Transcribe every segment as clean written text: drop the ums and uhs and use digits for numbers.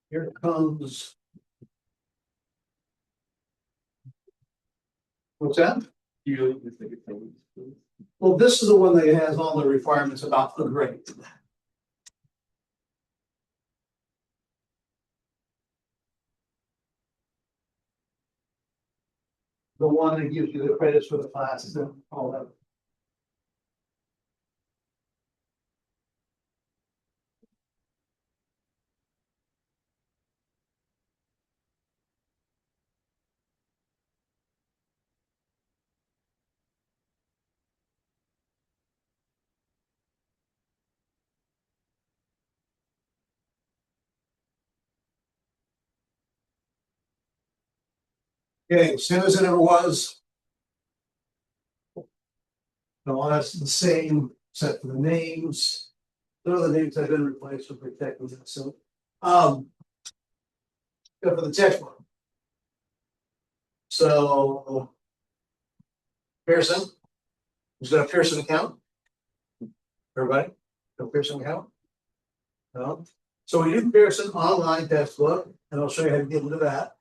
Here comes. What's that? Well, this is the one that has all the requirements about the grade. The one that gives you the credits for the classes and all that. Okay, same as it ever was. No, that's the same, except for the names. Those are the names that have been replaced for protecting it. So, go for the textbook. So, Pearson, who's got a Pearson account? Everybody, got a Pearson account? No. So we do Pearson online textbook, and I'll show you how to get into that.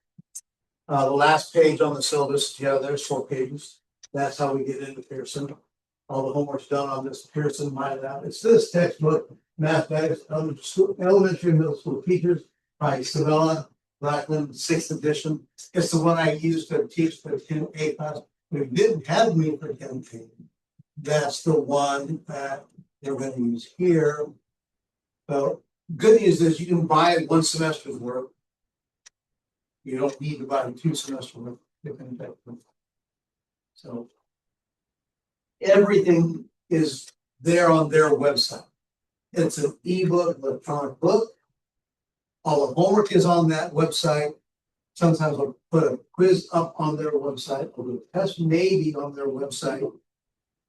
The last page on the syllabus, yeah, there's 4 pages. That's how we get into Pearson. All the homework's done on this Pearson MyLab. It's this textbook, Mathematics, Elementary and Middle School Teachers by Savella Blackman, 6th edition. It's the one I used to teach the 10A class. We didn't have me for 10A. That's the one that they're going to use here. So, good news is you can buy 1 semester's worth. You don't need to buy 2 semesters worth. So everything is there on their website. It's an ebook, electronic book. All the homework is on that website. Sometimes I'll put a quiz up on their website, or a test maybe on their website.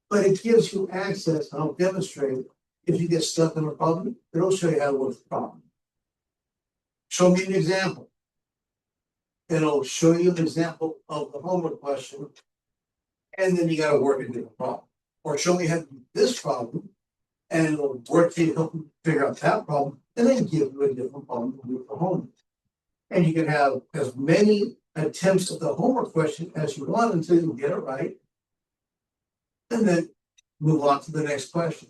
But it gives you access, and I'll demonstrate it. If you get stuck in a problem, it'll show you how to work the problem. Show me an example. It'll show you an example of the homework question, and then you got to work a different problem. Or show me how to do this problem, and it'll work to help you figure out that problem, and then give you a different problem to do for homework. And you can have as many attempts at the homework question as you want until you get it right, and then move on to the next question.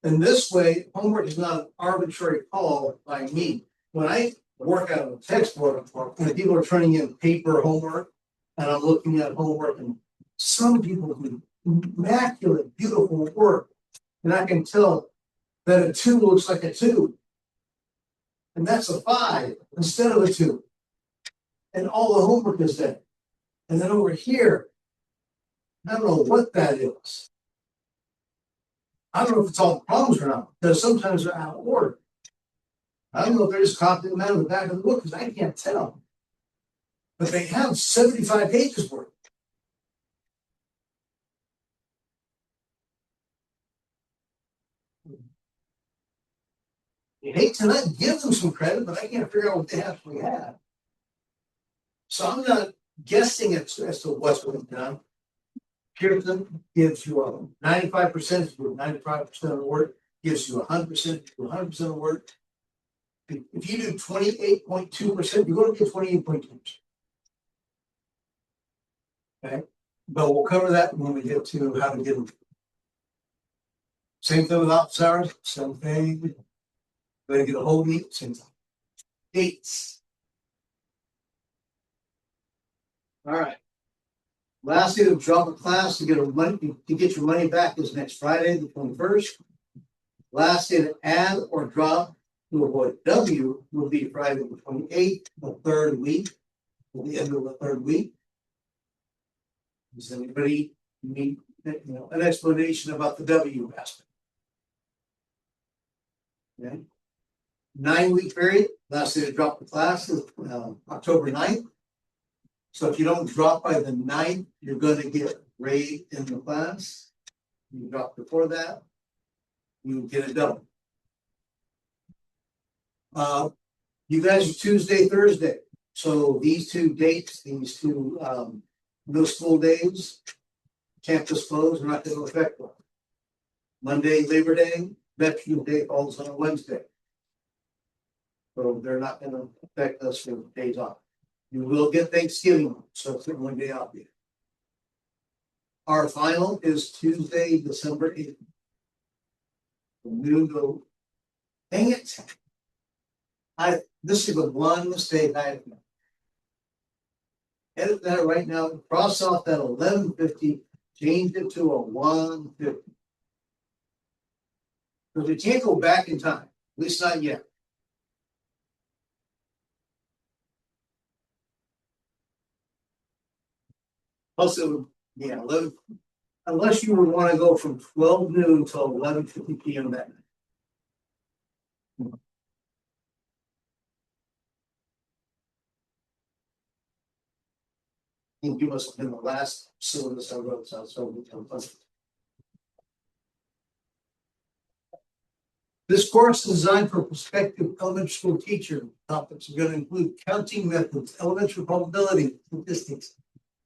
And this way, homework is not an arbitrary call by me. When I work out of a textbook, and people are turning in paper homework, and I'm looking at homework, and some people do immaculate, beautiful work, and I can tell that a 2 looks like a 2, and that's a 5 instead of a 2, and all the homework is there. And then over here, I don't know what that is. I don't know if it's all the problems or not, because sometimes they're out of order. I don't know if they're just copying them out of the back of the book, because I can't tell. But they have 75 pages worth. You hate to not give them some credit, but I can't figure out what they actually have. So I'm not guessing as to what's been done. Pearson gives you 95%, 95% of the work, gives you 100%, 100% of the work. If you do 28.2%, you're going to get 28.2%. Okay, but we'll cover that when we get to how to get them. Same thing with office hours, same thing. Going to get a whole meet, same thing. Dates. All right. Last day to drop a class to get your money back is next Friday, the 21st. Last day to add or drop to avoid W will be Friday the 28th, the third week, the end of the third week. Does anybody need an explanation about the W aspect? Okay. 9-week period, last day to drop the class is October 9th. So if you don't drop by the 9th, you're going to get grade in the class. You drop before that, you get a double. You guys are Tuesday, Thursday. So these two dates, these two no school days, campus closed, are not going to affect them. Monday, Labor Day, Veterans Day falls on a Wednesday. So they're not going to affect us for days off. You will get Thanksgiving, so it's one day off. Our final is Tuesday, December 8th. Noon to, dang it. This is the one mistake I have made. Edit that right now, cross off that 1150, change it to a 150. Because we can't go back in time, at least not yet. Plus, it would, 11, unless you would want to go from 12 noon till 11:50 p.m. that night. I think you must have been the last syllabus I wrote, so we can fun. This course is designed for prospective elementary school teacher. Topics are going to include counting methods, elementary probability, statistics,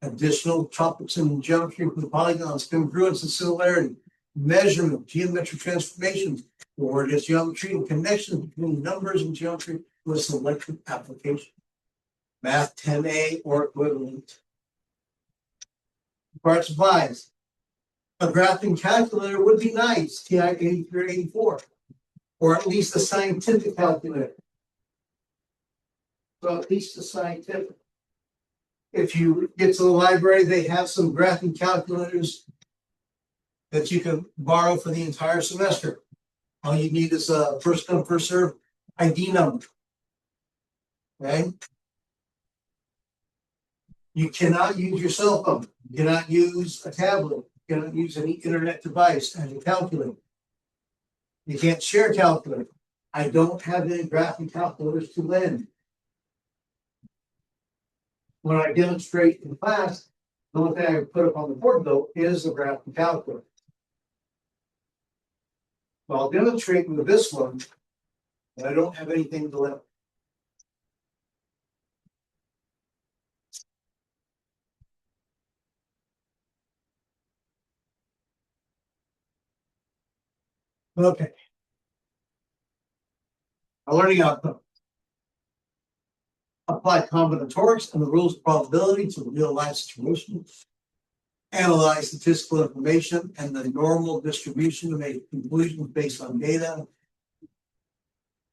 additional topics in geometry with polygons, congruence and similarity, measurement, geometric transformations, coordinate geometry, and connections between numbers and geometry with selected application. Math 10A or equivalent. Part supplies. A graphing calculator would be nice, TI 83 or 84, or at least a scientific calculator. So at least a scientific. If you get to the library, they have some graphing calculators that you can borrow for the entire semester. All you need is a first come, first serve ID number. Okay. You cannot use your cell phone. You cannot use a tablet. You cannot use any internet device as a calculator. You can't share calculator. I don't have any graphing calculators to lend. When I demonstrate in class, the only thing I put up on the board though is the graphing calculator. So I'll demonstrate with this one, but I don't have anything to lend. Okay. A learning outcome. Apply combinatorics and the rules of probability to real life situations. Analyze statistical information and the normal distribution to make conclusions based on data.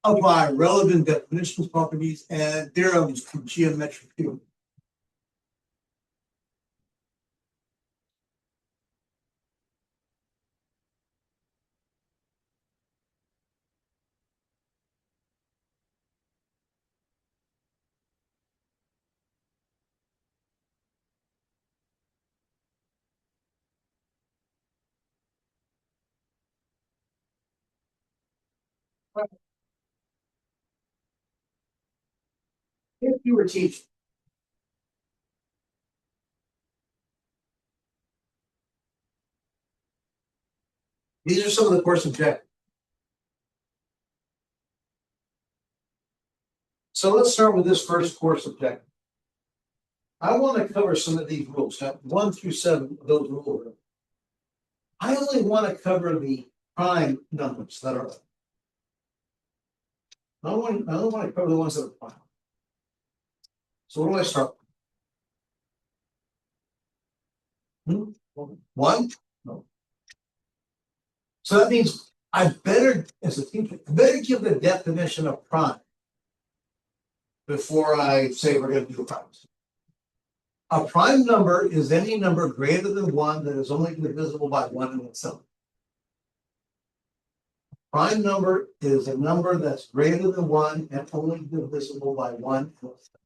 Apply relevant definitions, properties, and theorems to geometric theory. If you were teaching, these are some of the course objectives. So let's start with this first course objective. I want to cover some of these rules, 1 through 7 of those rules. I only want to cover the prime numbers that are. I don't want to cover the ones that are prime. So what do I start with? 1? No. So that means I better, as a teacher, give the definition of prime before I say we're going to do primes. A prime number is any number greater than 1 that is only divisible by 1 in itself. Prime number is a number that's greater than 1 and only divisible by 1 in itself.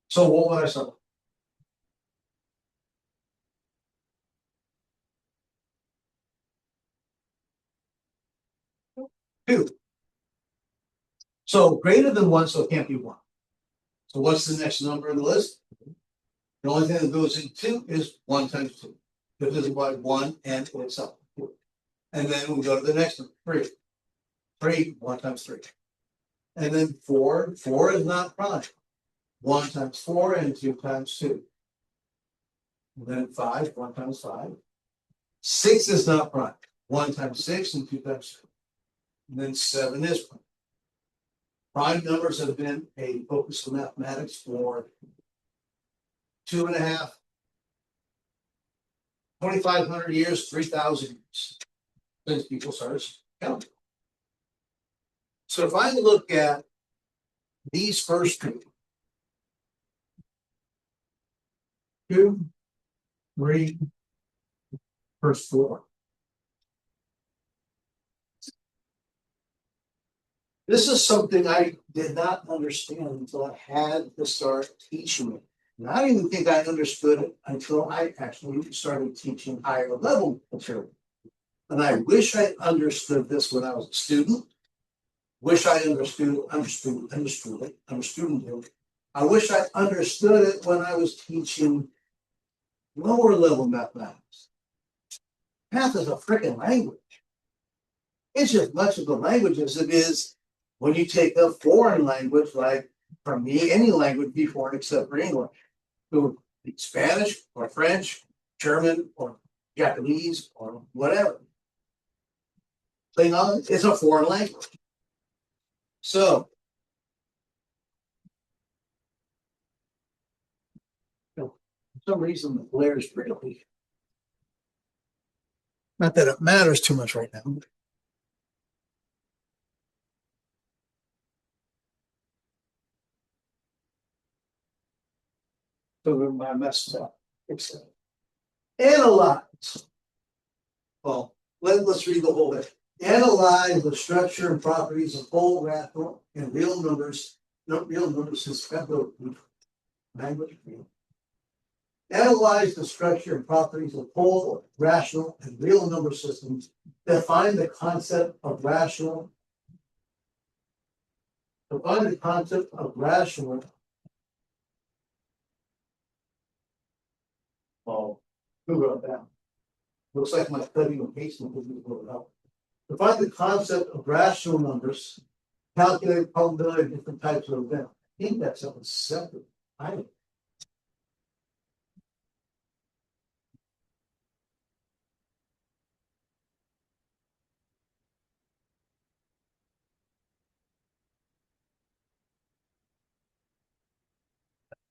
So what would I say? 2. So greater than 1, so it can't be 1. So what's the next number in the list? The only thing that goes in 2 is 1 times 2, divisible by 1 and itself. And then we go to the next one, 3. 3, 1 times 3. And then 4, 4 is not prime. 1 times 4 and 2 times 2. And then 5, 1 times 5. 6 is not prime. 1 times 6 and 2 times 2. And then 7 is prime. Prime numbers have been a focus of mathematics for 2.5, 2,500 years, 3,000 years since people started counting. So if I look at these first 2, 2, 3, first 4. This is something I did not understand until I had to start teaching it. And I didn't even think I understood it until I actually started teaching higher level material. And I wish I understood this when I was a student. Wish I understood it. I wish I understood it when I was teaching lower level mathematics. Math is a freaking language. It's as much of a language as it is when you take a foreign language, like for me, any language be foreign except for English. So Spanish or French, German or Japanese or whatever. Klingon is a foreign language. So for some reason the glare is really not that it matters too much right now. So I messed up. Analyze. Well, let's read the whole thing. Analyze the structure and properties of whole, rational, and real numbers. Not real numbers is language. Analyze the structure and properties of whole, rational, and real number systems. Define the concept of rational. Define the concept of rational. Oh, who wrote that? Looks like my cutting and pasting didn't blow it up. Define the concept of rational numbers. Calculate probability of different types of events. I think that's something separate. I don't.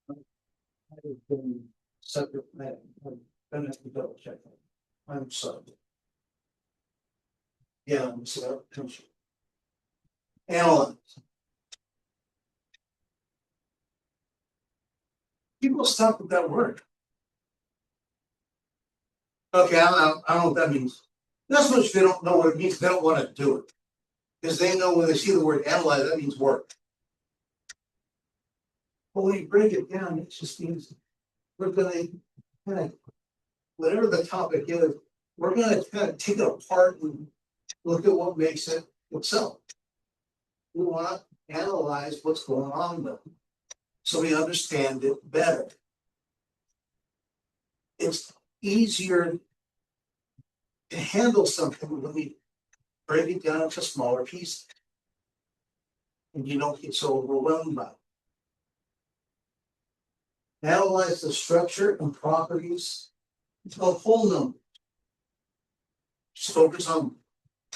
I have been separate. I'm gonna have to double check that. I'm sorry. Yeah, I'm sorry. Analyze. People stop with that word. Okay, I don't know what that means. That's much they don't know what it means. They don't want to do it. Because they know when they see the word analyze, that means work. But when you break it down, it just means we're going to kind of, whatever the topic is, we're going to kind of take it apart and look at what makes it itself. We want to analyze what's going on with it so we understand it better. It's easier to handle something when we break it down into smaller pieces and you don't get so overwhelmed by it. Analyze the structure and properties of whole numbers. Just focus on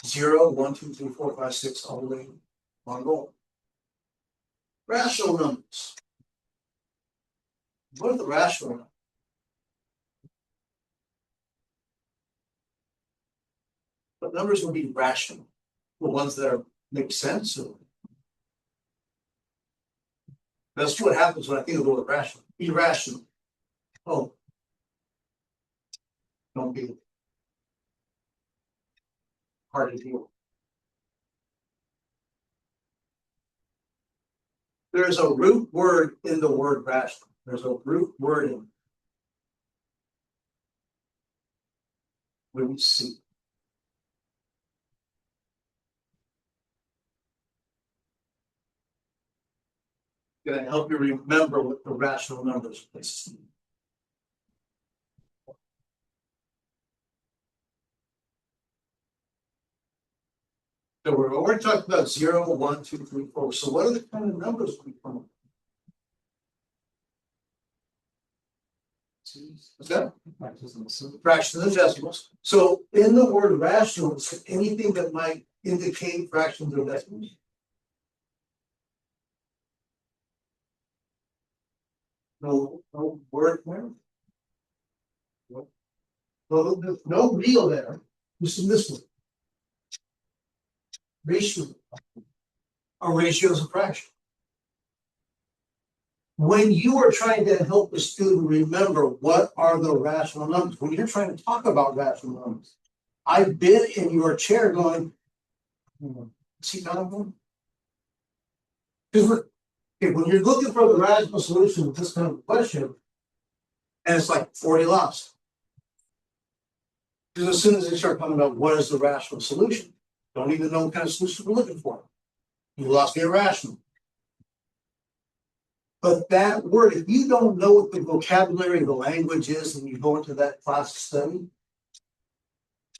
0, 1, 2, 3, 4, 5, 6, all the way on goal. Rational numbers. What are the rational numbers? What numbers would be rational? The ones that make sense? Or... That's what happens when I think of the word rational. Irrational. Oh, don't be hard to deal. There's a root word in the word rational. There's a root word in root C. Going to help you remember what the rational numbers is. So we're already talking about 0, 1, 2, 3, 4. So what are the kind of numbers we from? What's that? Fractions and decimals. So in the word rational, is there anything that might indicate fractions or decimals? No word there. Well, there's no real there. This is this one. Ratio. A ratio is a fraction. When you are trying to help the student remember what are the rational numbers, when you're trying to talk about rational numbers, I've been in your chair going, see that one? Because when you're looking for the rational solution to this kind of question, and it's like 40 lost. Because as soon as they start talking about what is the rational solution, don't even know what kind of solution we're looking for. You lost the irrational. But that word, if you don't know what the vocabulary of the language is and you go into that class study,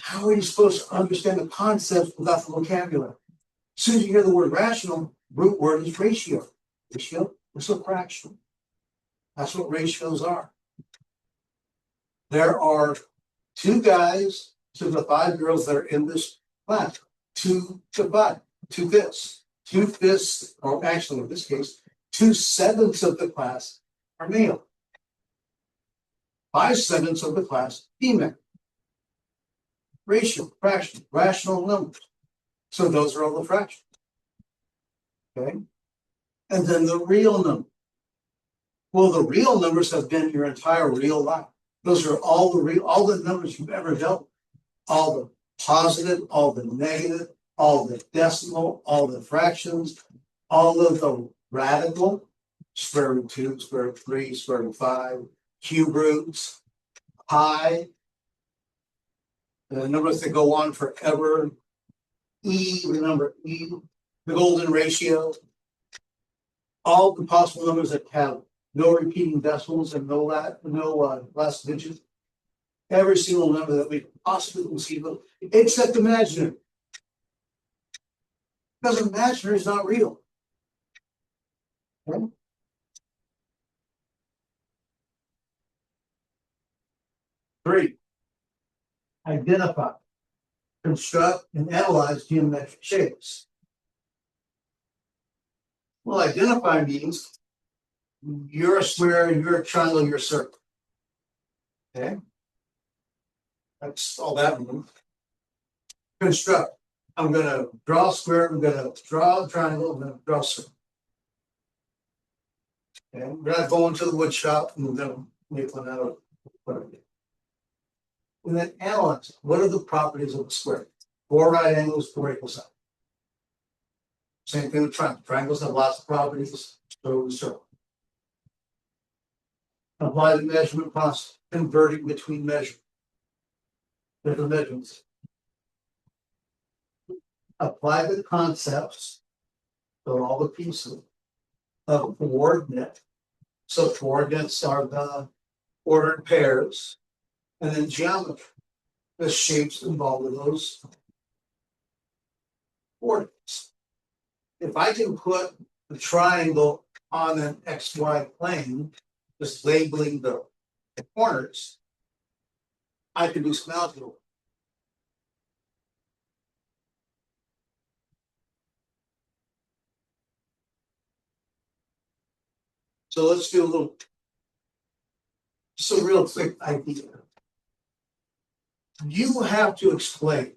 how are you supposed to understand the concepts without the vocabulary? As soon as you hear the word rational, root word is ratio. Ratio is a fraction. That's what ratios are. There are 2 guys to the 5 girls that are in this class. 2 to 5, 2/5. 2/5, or actually in this case, 2/7 of the class are male. 5/7 of the class female. Ratio, fraction, rational numbers. So those are all the fractions. Okay. And then the real number. Well, the real numbers have been your entire real life. Those are all the numbers you've ever dealt with. All the positive, all the negative, all the decimal, all the fractions, all of the radical, square root 2, square root 3, square root 5, cube roots, pi, the numbers that go on forever, E, remember E, the golden ratio, all the possible numbers that have no repeating decimals and no last digit. Every single number that we possibly conceive of, except imaginary. Because imaginary is not real. Okay? 3, identify, construct, and analyze geometric shapes. Well, identify means you're a square, you're a triangle, you're a circle. Okay? That's all that means. Construct. I'm going to draw a square, I'm going to draw a triangle, I'm going to draw a circle. Okay? We're not going to the wood shop and we're going to make one out of whatever. And then analyze. What are the properties of a square? 4 right angles, 4 equal sides. Same thing with triangles. Triangles have lots of properties. So the circle. Apply the measurement process, converting between measurements. Different measurements. Apply the concepts, so all the pieces of coordinate. So coordinates are the ordered pairs, and then geometry, the shapes involved in those coordinates. If I can put the triangle on an XY plane, just labeling the corners, I can do some algebra. So let's do a little, just a real quick idea. You have to explain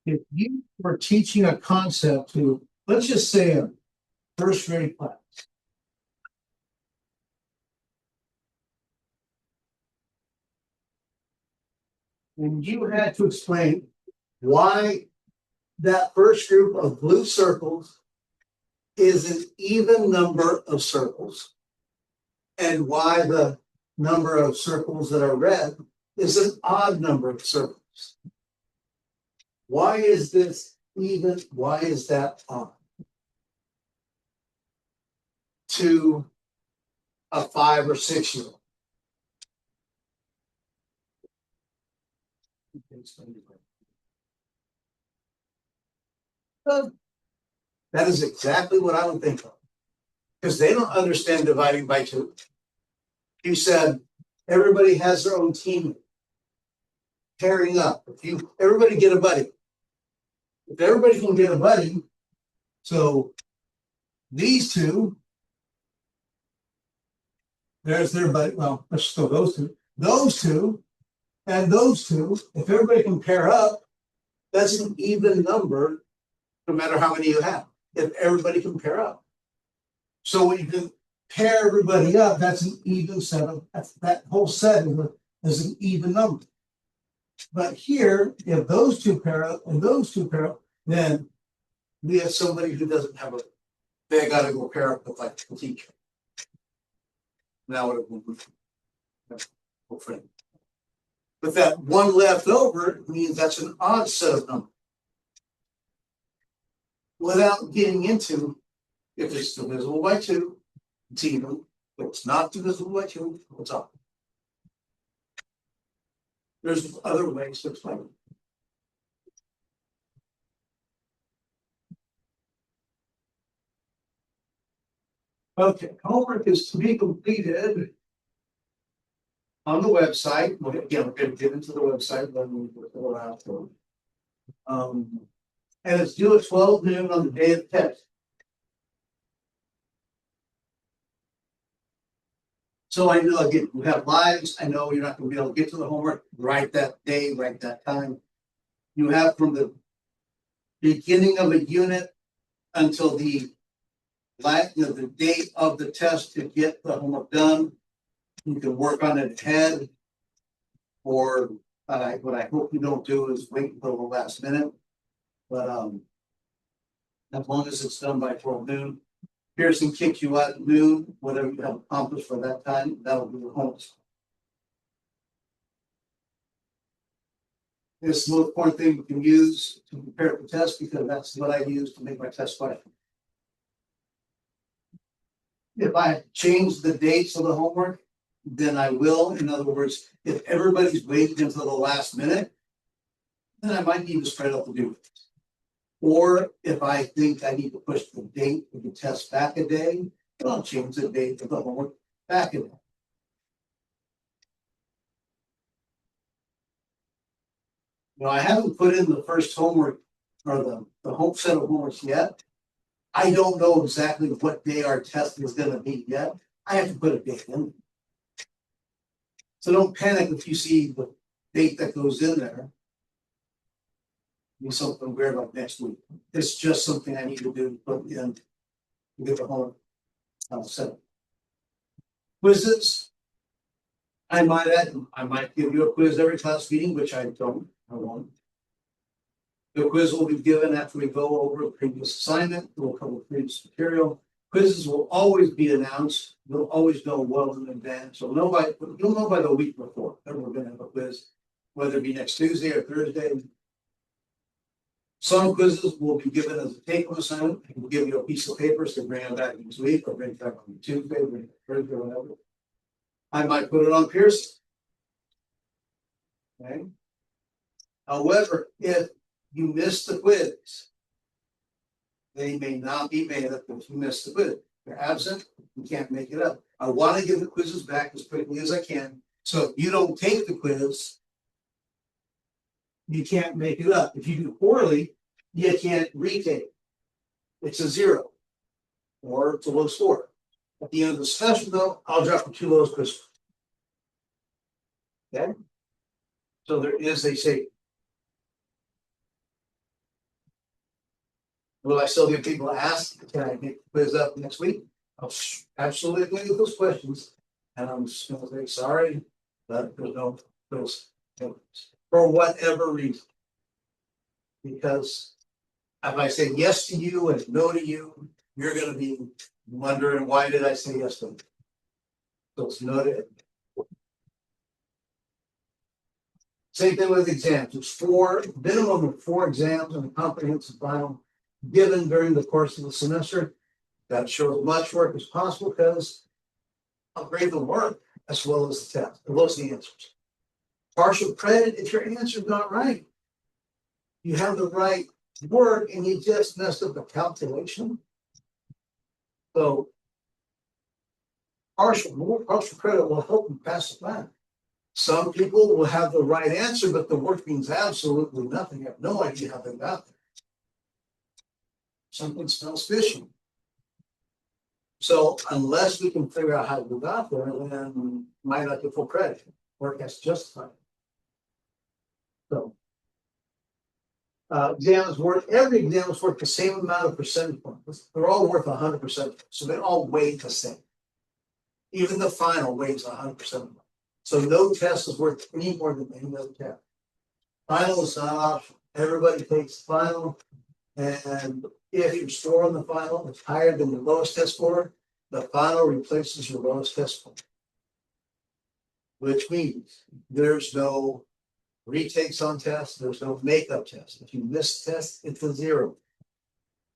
If you were teaching a concept to, let's just say, a first grade class, and you had to explain why that first group of blue circles is an even number of circles, and why the number of circles that are red is an odd number of circles. Why is this even? Why is that odd? To a 5 or 6 year old. That is exactly what I would think of, because they don't understand dividing by 2. You said everybody has their own team pairing up. If everybody get a buddy. If everybody can get a buddy, so these two, there's their buddy. Well, let's just go those two, and those two. If everybody can pair up, that's an even number, no matter how many you have. If everybody can pair up, so when you can pair everybody up, that's an even set of that whole set is an even number. But here, if those two pair up and those two pair up, then we have somebody who doesn't have they got to go pair up with like the teacher. Now what it but that one left over means that's an odd set of numbers. Without getting into if it's divisible by 2, it's even. If it's not divisible by 2, it's odd. There's other ways to explain it. Okay, homework is to be completed on the website. Again, we're going to get into the website when we go out. And it's due at 12 noon on the day of the test. So I know, again, we have lives. I know you're not going to be able to get to the homework right that day, right that time. You have from the beginning of a unit until the date of the test to get the homework done. You can work on it ahead, or what I hope you don't do is wait until the last minute. But as long as it's done by 12 noon, Pearson kicks you out at noon, whatever you have accomplished for that time, that'll be your homework. This is the most important thing you can use to prepare for the test, because that's what I use to make my test question. If I change the dates of the homework, then I will. In other words, if everybody's waiting until the last minute, then I might need to spread out the due dates. Or if I think I need to push the date of the test back a day, then I'll change the date of the homework back a day. Now, I haven't put in the first homework or the whole set of homeworks yet. I don't know exactly what day our test is going to be yet. I have to put a date in. So don't panic if you see the date that goes in there. Be something weird like next week. It's just something I need to do to put in to get the homework set. Quizzes. I might give you a quiz every class meeting, which I won't. The quiz will be given after we go over the previous assignment. We'll cover previous material. Quizzes will always be announced. You'll always know well in advance. So you'll know by the week before that we're going to have a quiz, whether it be next Tuesday or Thursday. Some quizzes will be given as a take-home assignment. We'll give you a piece of paper, so bring it back next week, or bring it back on Tuesday, bring it Thursday, or whatever. I might put it on Pearson. Okay. However, if you miss the quiz, they may not be made up if you miss the quiz. If you're absent, you can't make it up. I want to give the quizzes back as quickly as I can. So if you don't take the quiz, you can't make it up. If you do poorly, you can't retake. It's a 0 or it's a low score. At the end of the session, though, I'll drop the 2 lows quiz. Okay? So there is a safety. Will I still get people to ask, can I make the quiz up next week? I'll absolutely get those questions. And I'm just gonna say, sorry, but there's no, those, for whatever reason. Because if I say yes to you and no to you, you're gonna be wondering, why did I say yes to them? So it's noted. Same thing with exams. There's minimum of 4 exams in a comprehensive final given during the course of the semester. That show as much work as possible because I'll grade the work as well as the test, as well as the answers. Partial credit if your answer's not right. You have the right work and you just messed up the calculation. So partial credit will help you pass the plan. Some people will have the right answer, but the work means absolutely nothing. You have no idea how they got there. Something smells fishy. So unless we can figure out how we got there, then we might not get full credit. Work has to justify it. So every exam is worth the same amount of percentage points. They're all worth 100%. So they all weigh the same. Even the final weighs 100%. So no test is worth any more than any other test. Final is not optional. Everybody takes the final. And if your score on the final is higher than your lowest test score, the final replaces your lowest test score. Which means there's no retakes on tests, there's no makeup test. If you miss test, it's a 0.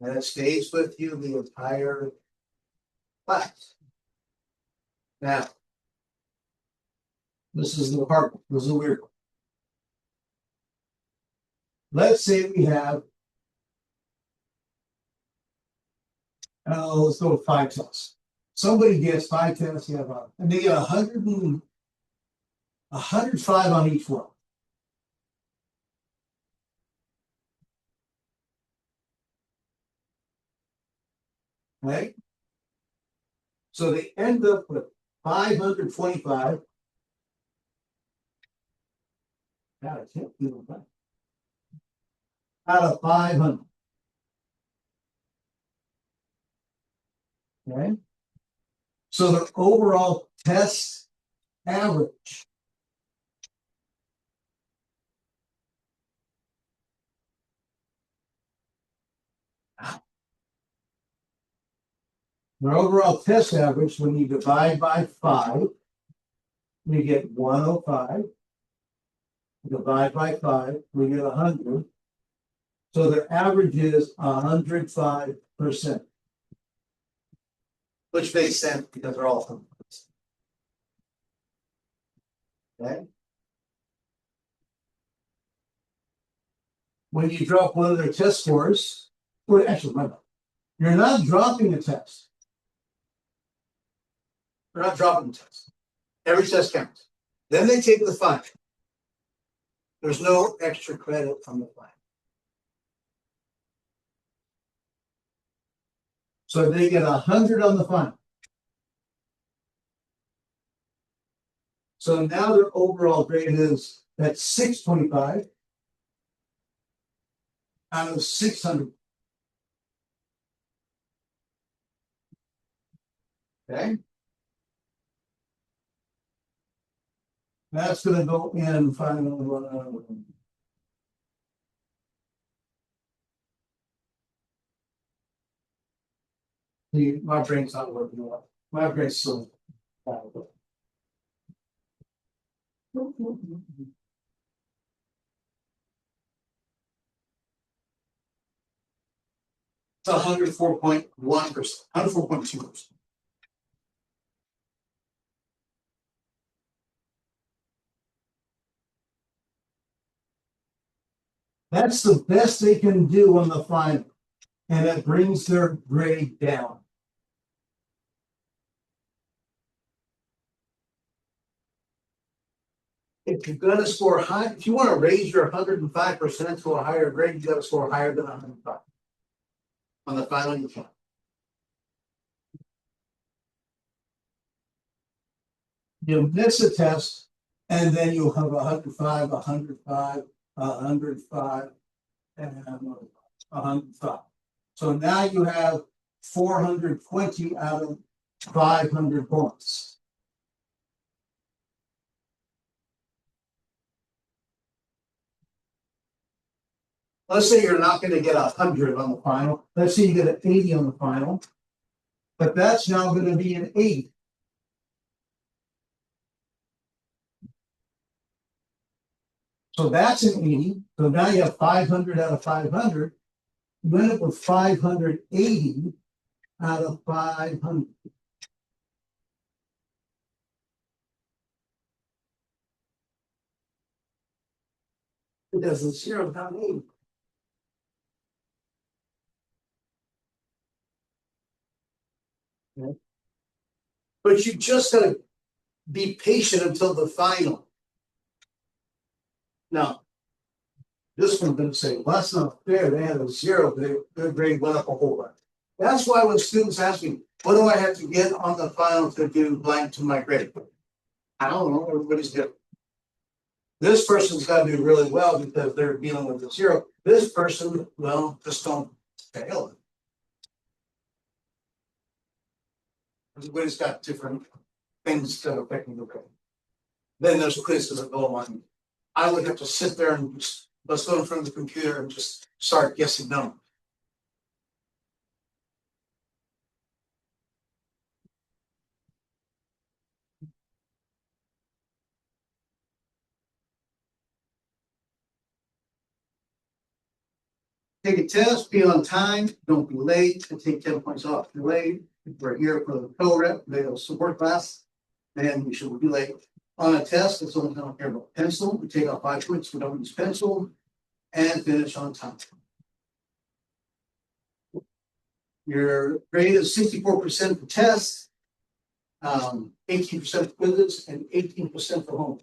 And it stays with you the entire class. Now, this is the hard one. This is a weird one. Let's say we have, let's go with 5 tests. Somebody gets 5 tests, and they get 105 on each one. Right? So they end up with 525. God, I can't feel that. Out of 500. Okay. So the overall test average when you divide by 5, we get 105. Divide by 5, we get 100. So their average is 105%. Which makes sense because they're all 100%. Okay. When you drop one of their test scores, well, actually, remember, you're not dropping a test. You're not dropping the test. Every test counts. Then they take the final. There's no extra credit on the final. So they get 100 on the final. So now their overall grade is at 625 out of 600. Okay. That's going to go in final. My brain's not working well. My brain's still. It's 104.1%, 104.2%. That's the best they can do on the final, and it brings their grade down. If you're going to score high, if you want to raise your 105% to a higher grade, you got to score higher than 105. On the final, you can. You'll miss a test, and then you'll have 105, 105, 105, and 105. So now you have 420 out of 500 points. Let's say you're not going to get 100 on the final. Let's say you get an 80 on the final, but that's now going to be an 80. So that's an 80. So now you have 500 out of 500. You end up with 580 out of 500. It doesn't zero down 80. Okay. But you just got to be patient until the final. Now, this one's going to say, well, that's not fair. They had a zero, but their grade went up a whole lot. That's why when students ask me, what do I have to get on the final to do blank to my grade? I don't know. Everybody's different. This person's got to do really well because they're dealing with a zero. This person, well, just don't fail. Everybody's got different things that affect the grade. Then there's quizzes that go on. I would have to sit there and just, let's go in front of the computer and just start guessing numbers. Take a test, be on time, don't be late, and take 10 points off if you're late. If we're here for the co-rep, they'll support class, then we should be late. On a test, it's only don't care about pencil, we take off 5 points, we don't use pencil, and finish on time. Your grade is 64% for tests, 18% quizzes, and 18% for homework.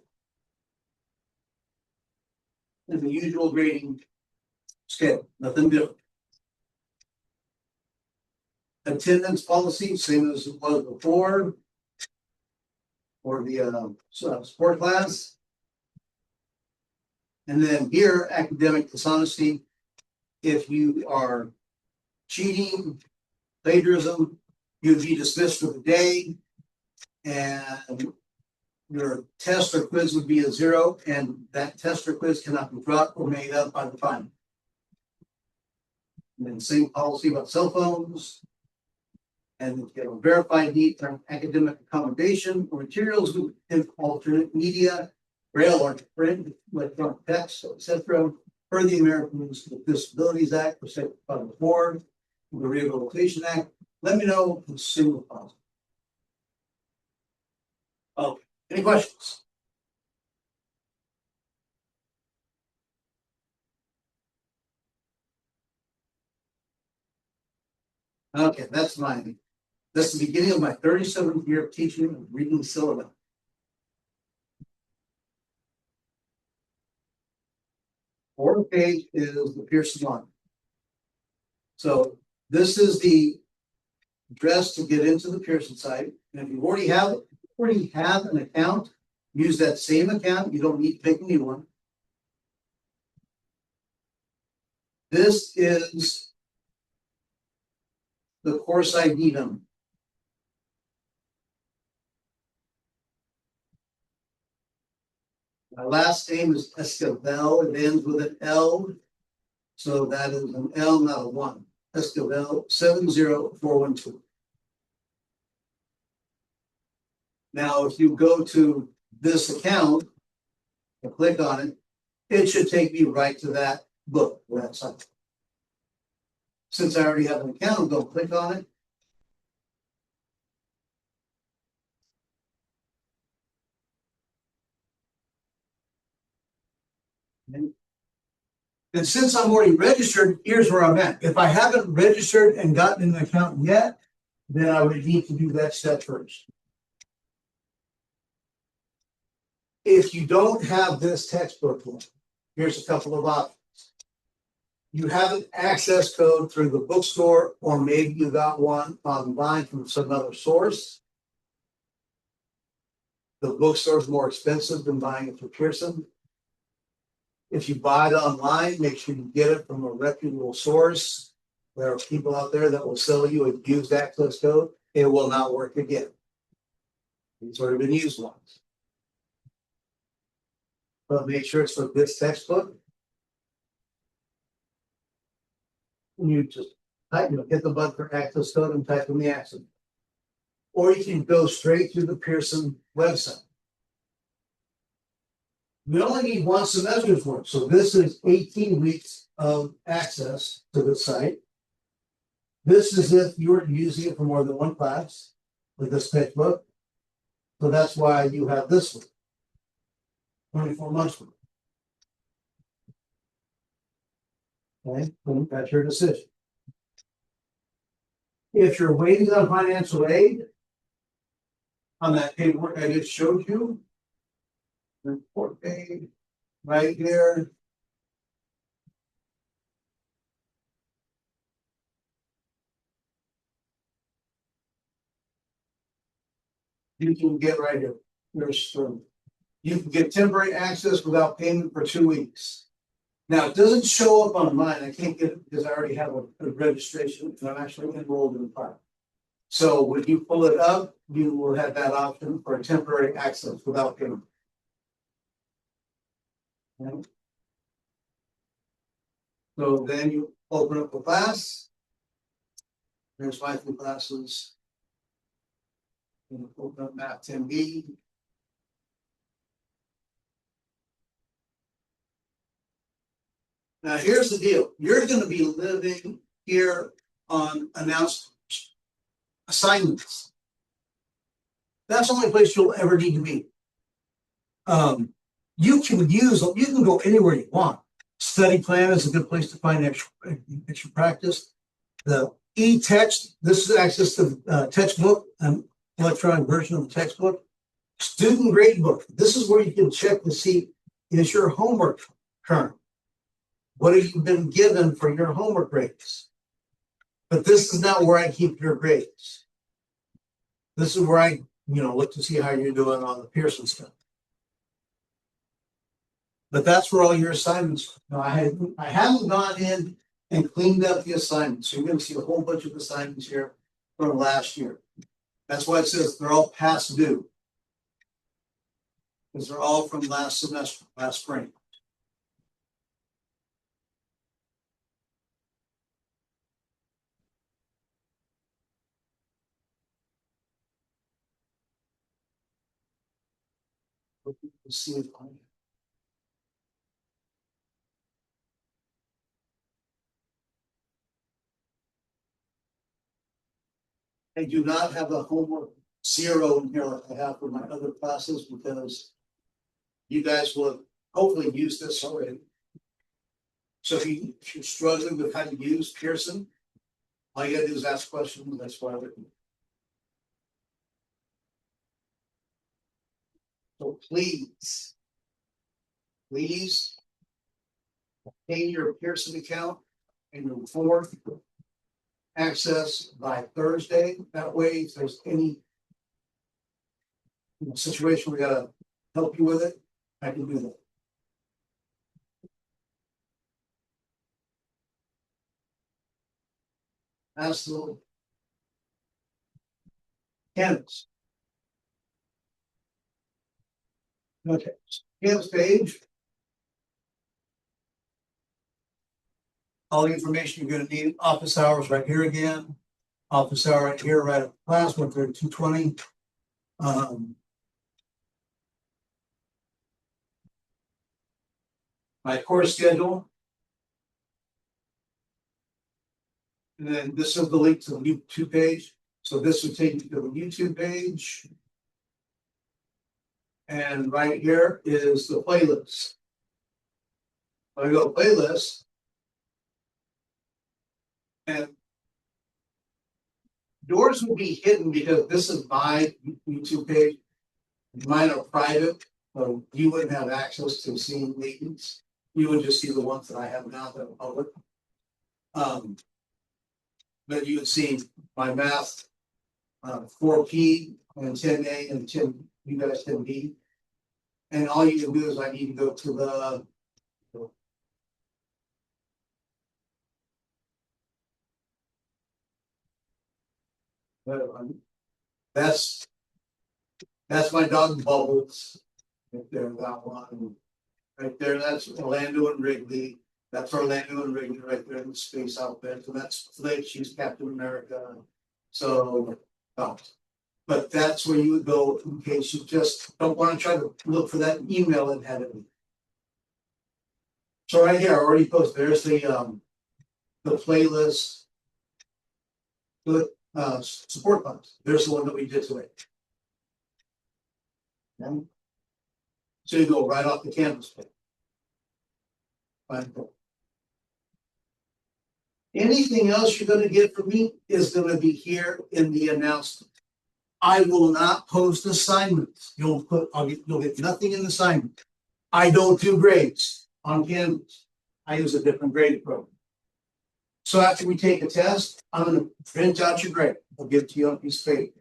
And the usual grading scale, nothing different. Attendance policy, same as it was before, for the sport class. And then here, academic dishonesty. If you are cheating, plagiarism, you'd be dismissed for the day, and your test or quiz would be a 0, and that test or quiz cannot be dropped or made up by the final. And then same policy about cell phones. And if you have a verified need for academic accommodation or materials with alternate media, braille or print, electronic text, etc., per the Americans with Disabilities Act, protected by the board, the Rehabilitation Act. Let me know as soon as possible. Okay, any questions? Okay, that's the beginning of my 37th year of teaching and reading syllabus. Fourth page is the Pearson line. So this is the address to get into the Pearson site. And if you already have an account, use that same account. You don't need to pick a new one. This is the course ID number. My last name is Esquivel. It ends with an L. So that is an L, not a 1. Esquivel 70412. Now, if you go to this account and click on it, it should take me right to that book, that site. Since I already have an account, I'll go click on it. And since I'm already registered, here's where I'm at. If I haven't registered and gotten an account yet, then I would need to do that step first. If you don't have this textbook yet, here's a couple of options. You have an access code through the bookstore, or maybe you got one online from some other source. The bookstore is more expensive than buying it through Pearson. If you buy it online, make sure you get it from a reputable source. There are people out there that will sell you a used access code. It will not work again. It's already been used once. But make sure it's for this textbook. You just type, hit the button for access code and type in the access. Or you can go straight to the Pearson website. We only need one semester's worth. So this is 18 weeks of access to the site. This is if you were using it for more than one class with this textbook. So that's why you have this one. 24 months worth. Okay, that's your decision. If you're waiting on financial aid, on that paperwork I just showed you, report page right there. You can get right here. You can get temporary access without payment for 2 weeks. Now, it doesn't show up on mine. I can't get it because I already have a registration and I'm actually enrolled in the file. So when you pull it up, you will have that option for temporary access without payment. Okay. So then you open up the class. There's 5 new classes. You open up Math 10B. Now, here's the deal. You're going to be living here on announced assignments. That's the only place you'll ever need to be. You can go anywhere you want. Study plan is a good place to find extra practice. The e-text, this is access to the textbook, an electronic version of the textbook. Student grade book. This is where you can check to see, is your homework current? What have you been given for your homework grades? But this is not where I keep your grades. This is where I, look to see how you're doing on the Pearson stuff. But that's where all your assignments. No, I haven't gone in and cleaned up the assignments. So you're going to see a whole bunch of assignments here from last year. That's why it says they're all past due. Because they're all from last semester, last spring. Let's see if I do not have a homework 0 in here like I have for my other classes because you guys will have hopefully used this already. So if you're struggling with how to use Pearson, all you gotta do is ask questions. That's why we're here. So please obtain your Pearson account and your fourth access by Thursday. That way, if there's any situation we gotta help you with it, I can do that. Ask the canvas. Okay, canvas page. All the information you're going to need. Office hours right here again. Office hour right here, right at class 13220. My course schedule. And then this is the link to the YouTube page. So this will take you to the YouTube page. And right here is the playlist. I go playlist. And yours will be hidden because this is my YouTube page. Mine are private, so you wouldn't have access to seeing these. You would just see the ones that I have now that are public. But you would see my math 4P and 10A and 10, you guys 10B. And all you can do is I need to go to the, That's my dog Bubbles. Right there, that one. Right there, that's Orlando and Wrigley. That's Orlando and Wrigley right there in the space outfit. So that's Flake, she's Captain America. So, but that's where you would go in case you just don't want to try to look for that email that had it. So right here, I already posted, there's the playlist, the support buttons. There's the one that we did today. Okay. So you go right off the Canvas page. Fine. Anything else you're going to get from me is going to be here in the announcement. I will not post assignments. You'll get nothing in the assignment. I don't do grades on Canvas. I use a different grading program. So after we take a test, I'm going to print out your grade. I'll give it to you on a piece of paper.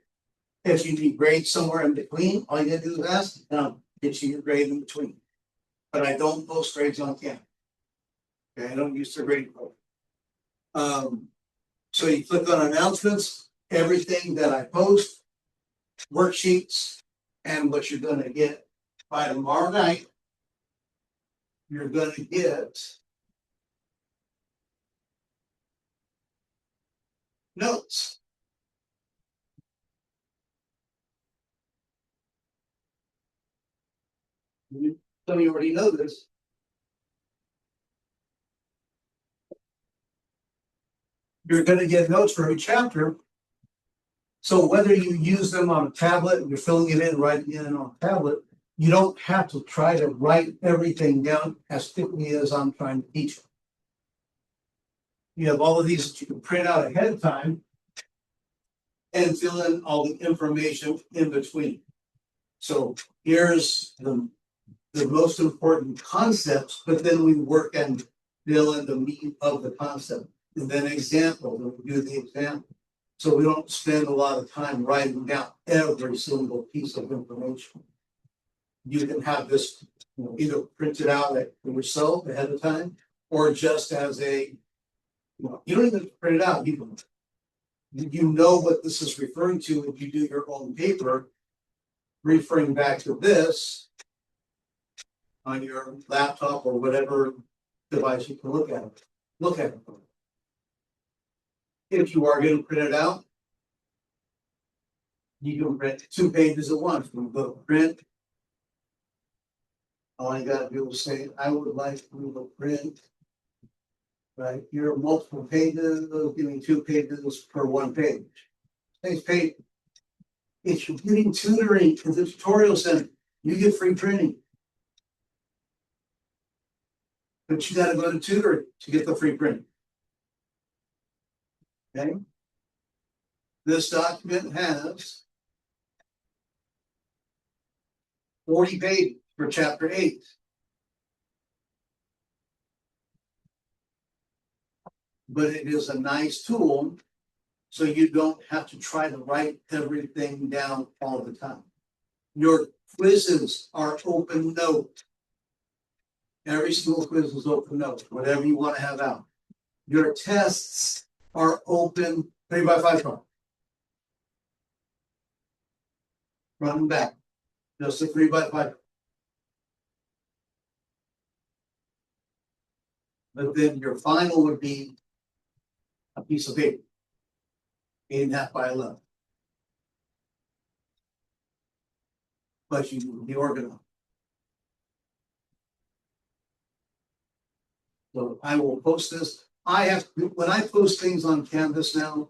If you need grades somewhere in between, all you got to do is ask, and I'll get you your grade in between. But I don't post grades on Canvas. Okay, I don't use the grading program. So you click on announcements, everything that I post, worksheets, and what you're going to get by tomorrow night, you're going to get notes. Some of you already know this. You're going to get notes for every chapter. So whether you use them on a tablet and you're filling it in, writing it in on a tablet, you don't have to try to write everything down as quickly as I'm trying to teach you. You have all of these that you can print out ahead of time and fill in all the information in between. So here's the most important concepts, but then we work and fill in the meat of the concept. And then example, then we do the example. So we don't spend a lot of time writing down every single piece of information. You can have this either printed out for yourself ahead of time, or just as a, you don't even print it out. You know what this is referring to if you do your own paper, referring back to this on your laptop or whatever device you can look at it. Look at it. If you are going to print it out, you can print 2 pages at once. When you go to print, all you got to do is say, I would like to print, right? Here are multiple pages, give me 2 pages per 1 page. Thanks, page. If you're getting tutoring for the tutorial center, you get free printing. But you got to go to tutoring to get the free print. Okay. This document has 40 pages for chapter 8. But it is a nice tool, so you don't have to try to write everything down all the time. Your quizzes are open note. Every single quiz is open note, whatever you want to have out. Your tests are open 3x5 card. Run back. Just a 3x5. But then your final would be a piece of paper, 8.5 by 11. But you will be organized. So I will post this. When I post things on Canvas now,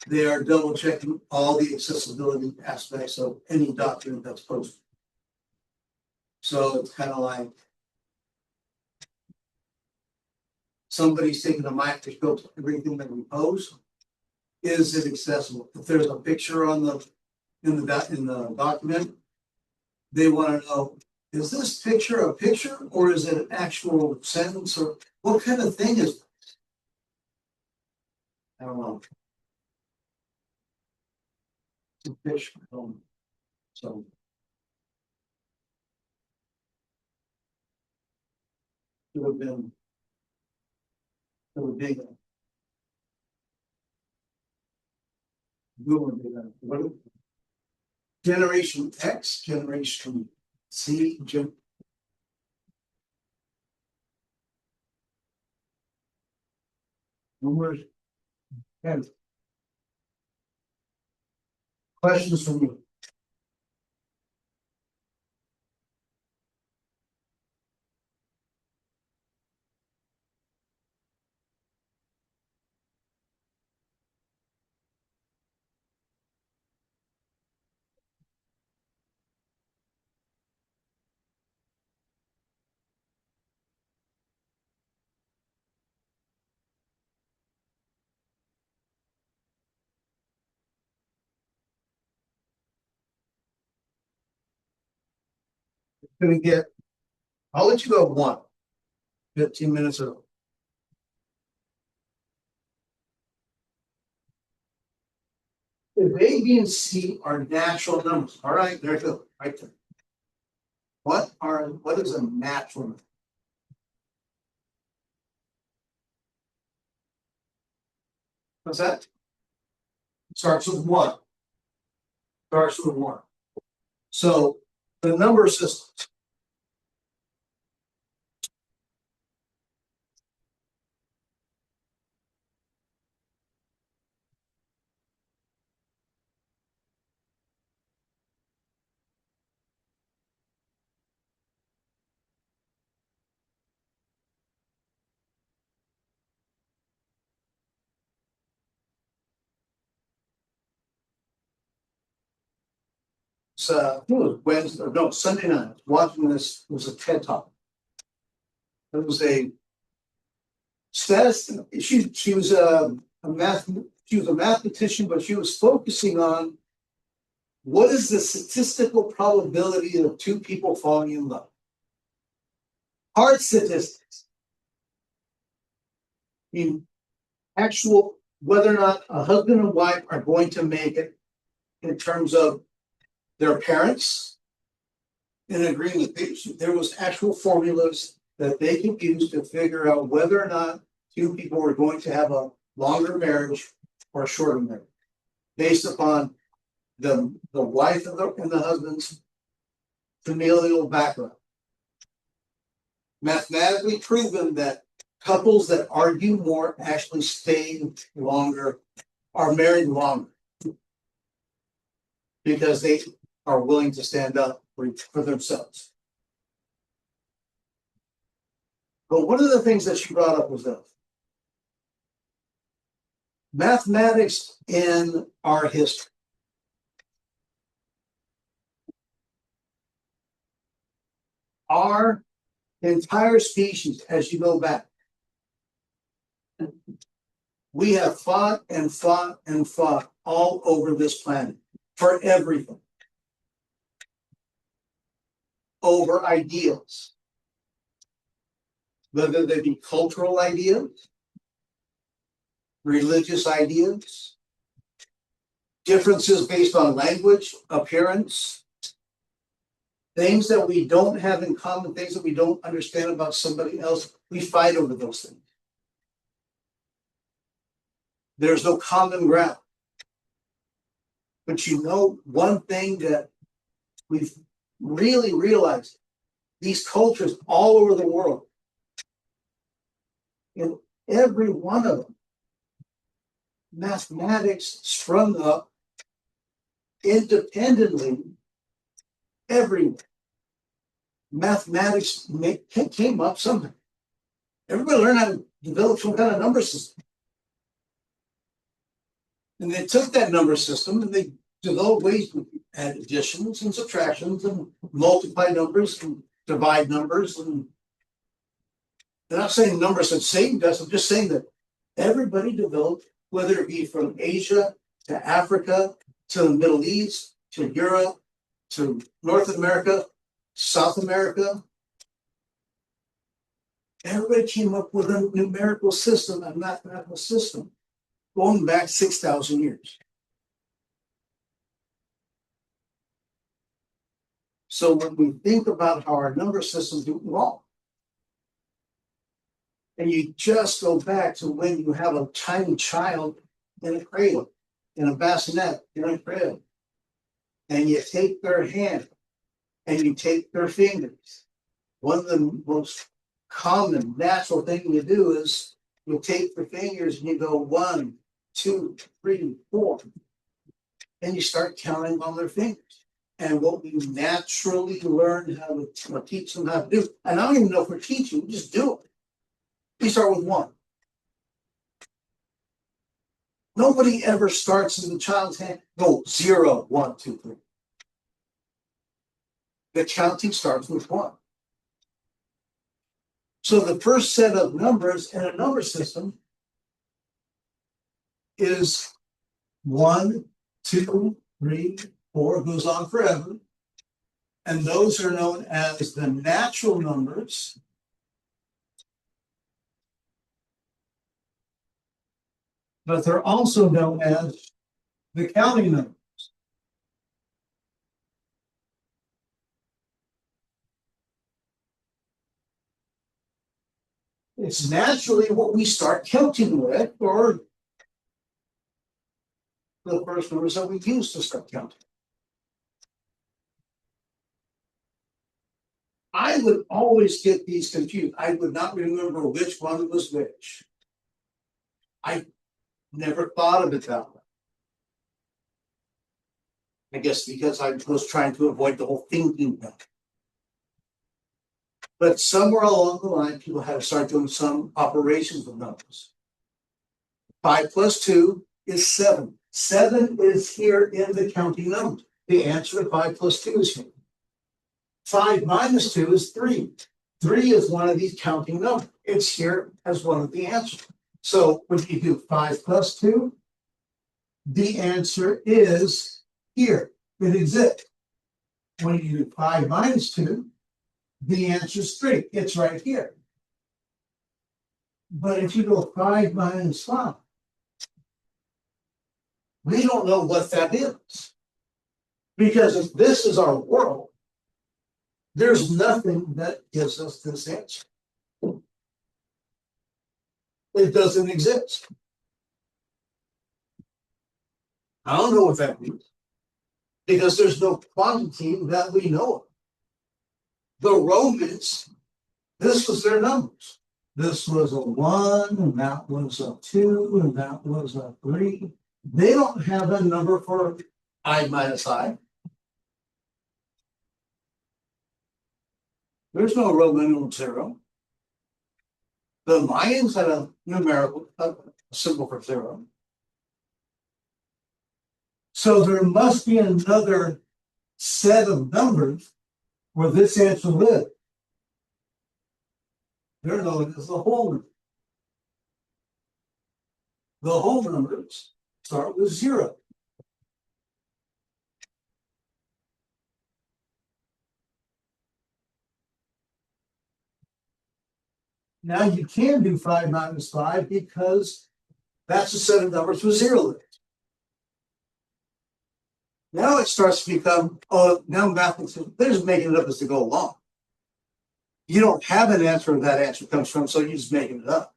they are double checking all the accessibility aspects of any document that's posted. So it's kind of like somebody's taking a microscope to everything that we post. Is it accessible? If there's a picture in the document, they want to know, is this picture a picture or is it an actual sentence, or what kind of thing is it? I don't know. It's a picture. So it would have been What? Generation X, Generation Z, numbers. And questions from you? Gonna get, I'll let you go one. 15 minutes early. If A, B, and C are natural numbers, all right, there you go, right there. What is a natural number? What's that? Starts with one. Starts with one. So the number system. I think it was Wednesday, no, Sunday night. Watching this, it was a TED talk. It was a status. She was she was a mathematician, but she was focusing on what is the statistical probability of two people falling in love. Hard statistics. I mean, actual whether or not a husband and wife are going to make it in terms of their parents in agreement. There was actual formulas that they could use to figure out whether or not two people were going to have a longer marriage or a shorter marriage, based upon the wife and the husband's familial background. Mathematically proven that couples that argue more actually stay longer, are married longer, because they are willing to stand up for themselves. But one of the things that she brought up was this: mathematics in our history. Our entire species, as you go back, we have fought and fought and fought all over this planet for everything. Over ideals, whether they be cultural ideas, religious ideas, differences based on language, appearance, things that we don't have in common, things that we don't understand about somebody else. We fight over those things. There's no common ground. But you know, one thing that we've really realized, these cultures all over the world, in every one of them, mathematics sprung up independently everywhere. Mathematics came up somehow. Everybody learned how to develop some kind of number system. And they took that number system and they developed ways to add additions and subtractions and multiply numbers and divide numbers. And they're not saying numbers that Satan does. I'm just saying that everybody developed, whether it be from Asia to Africa to the Middle East to Europe to North America, South America. Everybody came up with a numerical system, a mathematical system, going back 6,000 years. So when we think about how our number systems do wrong, and you just go back to when you have a tiny child in a cradle, in a bassinet in a crib, and you take their hand and you take their fingers. One of the most common natural thing you do is you take the fingers and you go 1, 2, 3, 4, and you start counting on their fingers. And what we naturally learn how to teach them how to do, and I don't even know if we're teaching, we just do it. We start with 1. Nobody ever starts in the child's hand, go 0, 1, 2, 3. The counting starts with 1. So the first set of numbers in a number system is 1, 2, 3, 4, goes on forever. And those are known as the natural numbers. But they're also known as the counting numbers. It's naturally what we start counting with, or the first numbers that we use to start counting. I would always get these confused. I would not remember which one was which. I never thought of it that way. I guess because I was trying to avoid the whole thinking thing. But somewhere along the line, people had to start doing some operations with numbers. 5 plus 2 is 7. 7 is here in the counting number. The answer to 5 plus 2 is here. 5 minus 2 is 3. 3 is one of these counting numbers. It's here as one of the answers. So when you do 5 plus 2, the answer is here. It exists. When you do 5 minus 2, the answer is 3. It's right here. But if you go 5 minus 5, we don't know what that is. Because if this is our world, there's nothing that gives us this answer. It doesn't exist. I don't know what that means. Because there's no quantity that we know of. The Romans, this was their numbers. This was a 1, and that was a 2, and that was a 3. They don't have a number for I minus I. There's no Roman numeral 0. The Mayans had a numerical a symbol for 0. So there must be another set of numbers where this answer lives. They're known as the whole numbers. The whole numbers start with 0. Now you can do 5 minus 5 because that's a set of numbers with 0 in it. Now it starts to become, now mathematics, they're just making it up as they go along. You don't have an answer where that answer comes from, so you're just making it up.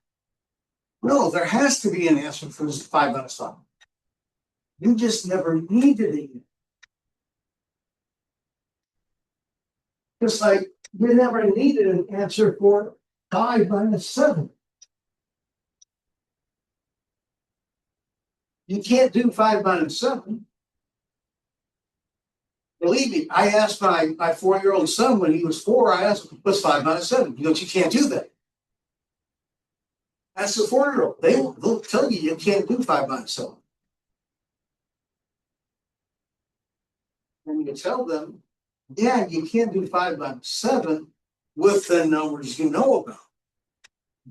No, there has to be an answer for 5 minus 5. You just never needed it. Just like you never needed an answer for 5 minus 7. You can't do 5 minus 7. Believe me, I asked my 4-year-old son when he was 4, I asked him, what's 5 minus 7? He goes, you can't do that. That's the 4-year-old. They'll tell you can't do 5 minus 7. And you tell them, yeah, you can't do 5 minus 7 with the numbers you know about.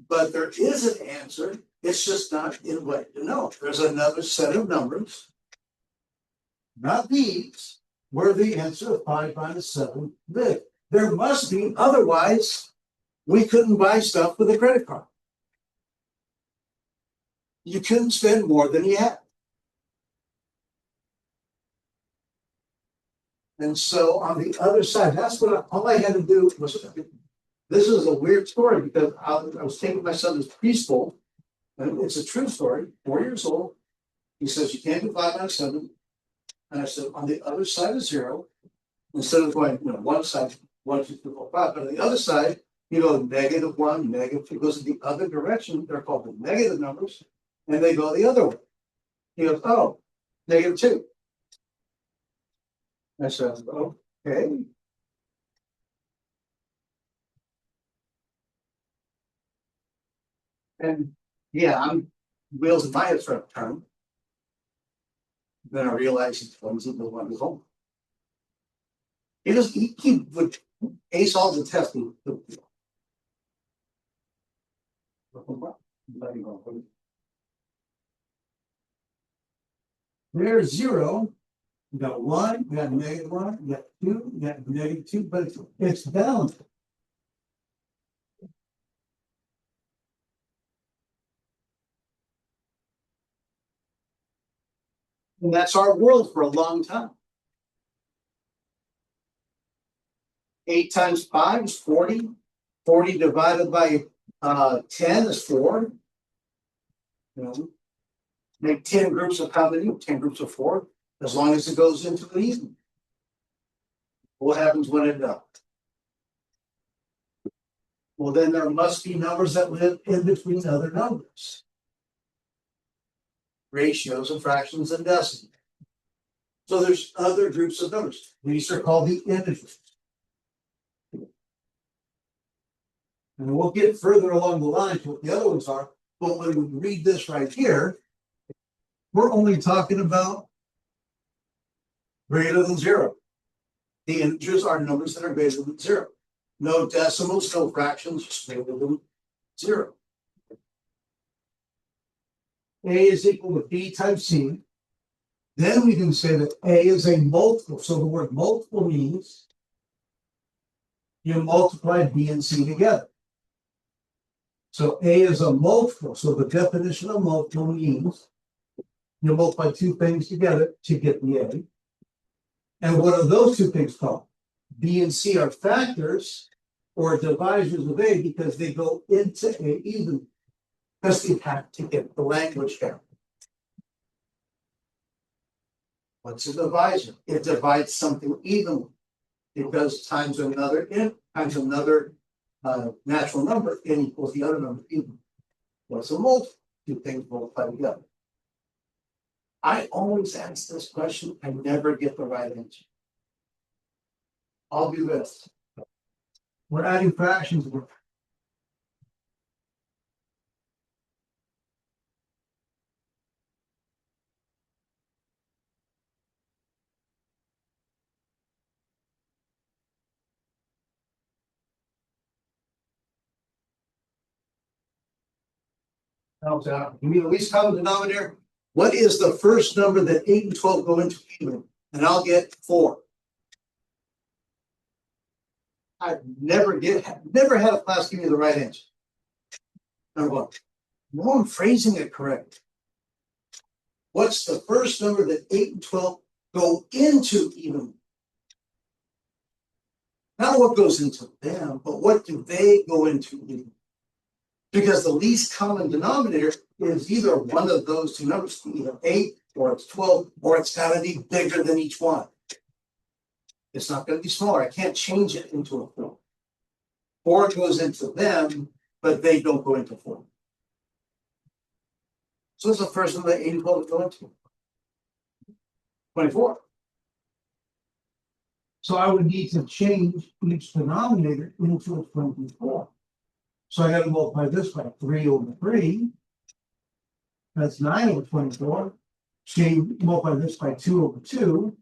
But there is an answer. It's just not in what you know. There's another set of numbers, not these, where the answer of 5 minus 7 live. There must be, otherwise we couldn't buy stuff with a credit card. You couldn't spend more than you had. And so on the other side, that's what all I had to do was, this is a weird story because I was taking my son to preschool, and it's a true story, 4 years old. He says you can't do 5 - 7. And I said, on the other side of 0, instead of going, one side, 1, 2, 3, 4, 5, but on the other side, you go -1, -2. It goes in the other direction. They're called the negative numbers, and they go the other way. He goes, oh, -2. I said, okay. And yeah, I'm wheels in my head for a turn. Then I realized he wasn't the one who's home. He would ace all the testing. There's 0. You got 1, you got -1, you got 2, you got -2, but it's balanced. And that's our world for a long time. 8 times 5 is 40. 40 divided by 10 is 4. Make 10 groups of how many? 10 groups of 4, as long as it goes into the even. What happens when it does? Well, then there must be numbers that live in between other numbers. Ratios and fractions and decimals. So there's other groups of numbers. These are called the integers. And we'll get further along the line to what the other ones are. But when we read this right here, we're only talking about greater than 0. The integers are numbers that are greater than 0. No decimals, no fractions, just greater than 0. A is equal to B times C. Then we can say that A is a multiple. So the word multiple means you multiply B and C together. So A is a multiple. So the definition of multiple means you multiply 2 things together to get the A. And what are those 2 things called? B and C are factors or divisors of A because they go into A even. Because you have to get the language down. What's a divisor? It divides something evenly because times another natural number n equals the other number even. What's a multiple? 2 things multiply together. I always ask this question. I never get the right answer. I'll do this. We're adding fractions. Helps out. Give me the least common denominator. What is the first number that 8 and 12 go into even? And I'll get 4. I've never had a class give me the right answer. Number 1. No, I'm phrasing it correct. What's the first number that 8 and 12 go into even? Not what goes into them, but what do they go into even? Because the least common denominator is either one of those 2 numbers, either 8 or it's 12, or it's got to be bigger than each one. It's not going to be smaller. I can't change it into a 4. 4 goes into them, but they don't go into 4. So what's the first number that 8 and 12 go into? 24. So I would need to change each denominator into a 24. So I got to multiply this by 3 over 3. That's 9 over 24. Multiply this by 2 over 2.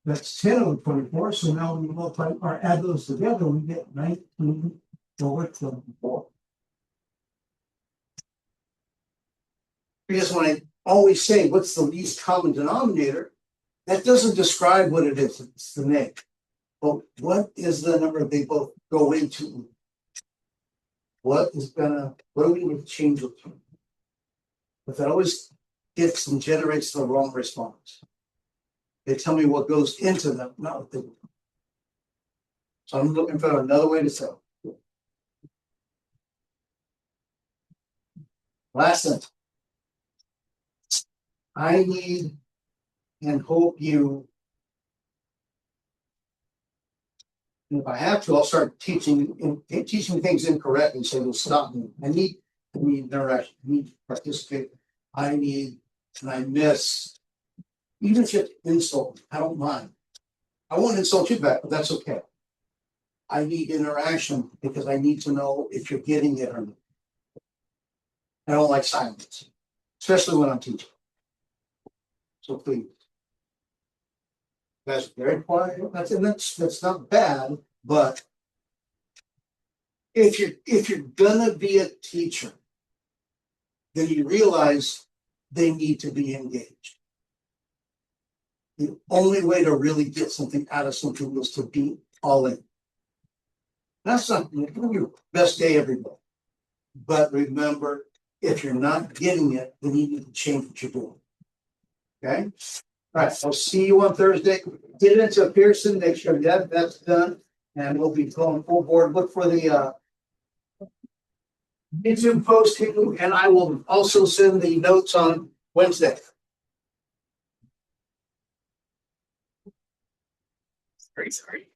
That's 10 over 24. So now when we multiply or add those together, we get 19 over 24. Because when I always say what's the least common denominator, that doesn't describe what it is. It's the name. But what is the number they both go into? What do we need to change it to? But that always gets and generates the wrong response. They tell me what goes into them, not what they do. So I'm looking for another way to say it. Last sentence. I need and hope you. And if I have to, I'll start teaching things incorrectly, so you'll stop me. I need interaction, I need to participate, I need, and I miss. Even if you have to insult me, I don't mind. I won't insult you back, but that's okay. I need interaction because I need to know if you're getting it or not. I don't like silence, especially when I'm teaching. So please. That's very quiet. That's not bad, but if you're gonna be a teacher, then you realize they need to be engaged. The only way to really get something out of something is to be all in. That's not your best day every day. But remember, if you're not getting it, then you need to change what you're doing. Okay? All right, I'll see you on Thursday. Get into Pearson, make sure that's done, and we'll be going full board. Look for the YouTube posting, and I will also send the notes on Wednesday. Very sorry.